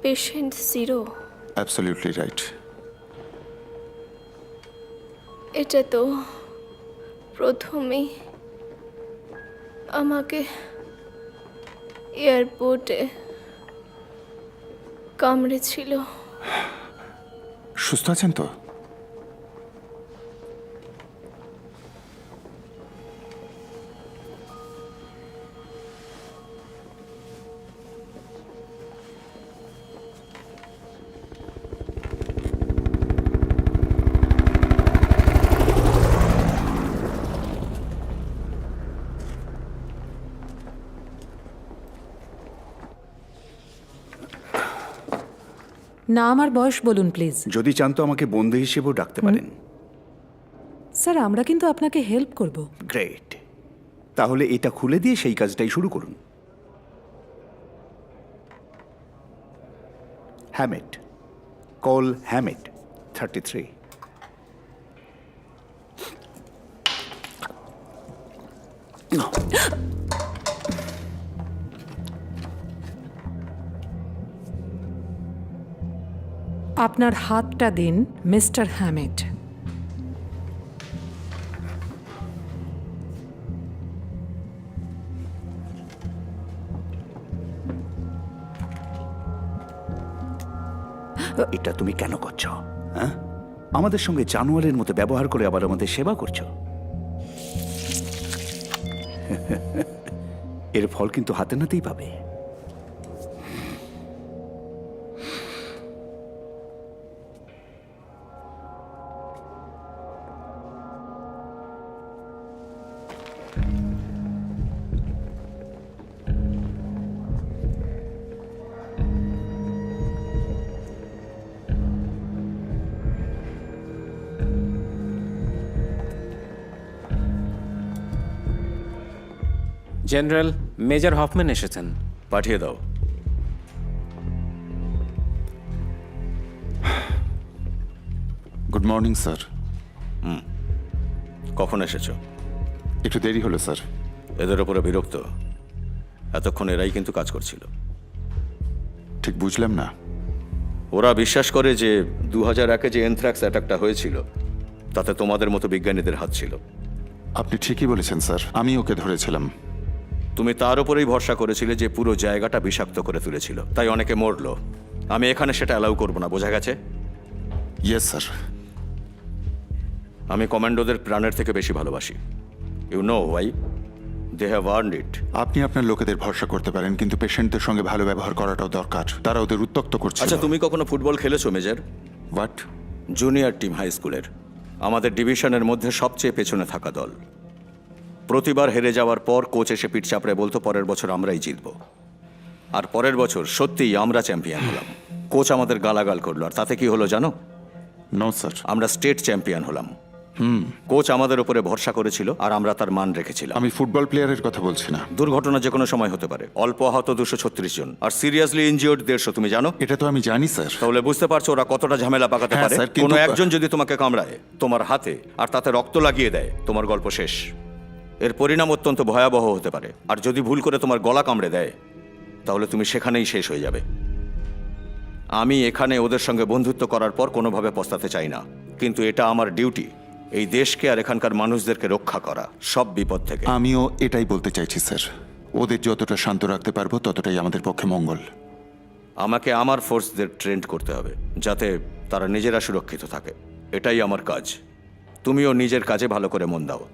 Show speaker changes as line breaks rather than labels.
Patient zero.
Absolutely right.
এটা তো প্রথমেই আমাকে এয়ারপোর্টে কামড়েছিল।
সুস্থ আছেন তো?
নাম আর বয়স বলুন প্লিজ।
যদি চান তো আমাকে বন্ধু হিসেবেও ডাকতে পারেন।
স্যার আমরা কিন্তু আপনাকে হেল্প করব।
গ্রেট, তাহলে এটা খুলে দিয়ে সেই কাজটাই শুরু করুন। Hamate, call hamate 33।
আপনার হাতটা দিন মিস্টার হ্যামেট।
এটা তুমি কেন করছো? হ্যাঁ, আমাদের সঙ্গে জানোয়ারের মতো ব্যবহার করে আবার আমাদের সেবা করছো। এর ফল কিন্তু হাতে নাতেই পাবে।
জেনারেল মেজর হফম্যান এসেছেন।
পাঠিয়ে দাও।
Good morning sir.
কখন এসেছো?
একটু দেরি হলো স্যার।
এদের ওপরে বিরক্ত। এতক্ষণ এরাই কিন্তু কাজ করছিল।
ঠিক বুঝলাম না।
ওরা বিশ্বাস করে যে 2001-এ যে এনথ্রাক্স অ্যাটাকটা হয়েছিল তাতে তোমাদের মতো বিজ্ঞানীদের হাত ছিল।
আপনি ঠিকই বলেছেন স্যার, আমি ওকে ধরেছিলাম।
তুমি তার উপরেই ভরসা করেছিলে যে পুরো জায়গাটা বিষাক্ত করে তুলেছিল, তাই অনেকে মরলো। আমি এখানে সেটা অ্যালাউ করব না, বোঝা গেছে?
Yes sir.
আমি কমান্ডোদের প্রাণের থেকে বেশি ভালোবাসি। You know why? They have earned it.
আপনি আপনার লোকেদের ভরসা করতে পারেন, কিন্তু পেশেন্টদের সঙ্গে ভালো ব্যবহার করাটাও দরকার। তারা ওদের উত্ত্যক্ত করছে।
আচ্ছা, তুমি কখনো ফুটবল খেলেছো major?
What?
Junior team high স্কুলের আমাদের ডিভিশনের মধ্যে সবচেয়ে পেছনে থাকা দল। প্রতিবার হেরে যাওয়ার পর কোচ এসে পিঠ চাপড়ে বলতো পরের বছর আমরাই জিতব। আর পরের বছর সত্যিই আমরা চ্যাম্পিয়ন হলাম। কোচ আমাদের গালাগাল করলো, আর তাতে কি হলো জানো?
No sir.
আমরা স্টেট চ্যাম্পিয়ন হলাম। কোচ আমাদের উপরে ভরসা করেছিল আর আমরা তার মান রেখেছিলাম।
আমি ফুটবল প্লেয়ারের কথা বলছি না।
দুর্ঘটনা যে কোনো সময় হতে পারে। অল্প আহত 236 জন আর সিরিয়াসলি ইনজিওর্ড 150, তুমি জানো?
এটা তো আমি জানি স্যার।
তাহলে বুঝতে পারছো ওরা কতটা ঝামেলা পাকাতে
হ্যাঁ,
পারে।
স্যার, কিন্তু-
কোনো একজন যদি তোমাকে কামড়ায় তোমার হাতে আর তাতে রক্ত লাগিয়ে দেয়, তোমার গল্প শেষ। এর পরিণাম অত্যন্ত ভয়াবহ হতে পারে। আর যদি ভুল করে তোমার গলা কামড়ে দেয় তাহলে তুমি সেখানেই শেষ হয়ে যাবে। আমি এখানে ওদের সঙ্গে বন্ধুত্ব করার পর কোনোভাবে পস্তাতে চাই না, কিন্তু এটা আমার ডিউটি, এই দেশকে আর এখানকার মানুষদেরকে রক্ষা করা সব বিপদ থেকে।
আমিও এটাই বলতে চাইছি স্যার। ওদের যতটা শান্ত রাখতে পারবো ততটাই আমাদের পক্ষে মঙ্গল।
আমাকে আমার ফোর্সদের ট্রেন্ড করতে হবে যাতে তারা নিজেরা সুরক্ষিত থাকে। এটাই আমার কাজ। তুমিও নিজের কাজে ভালো করে মন দাও।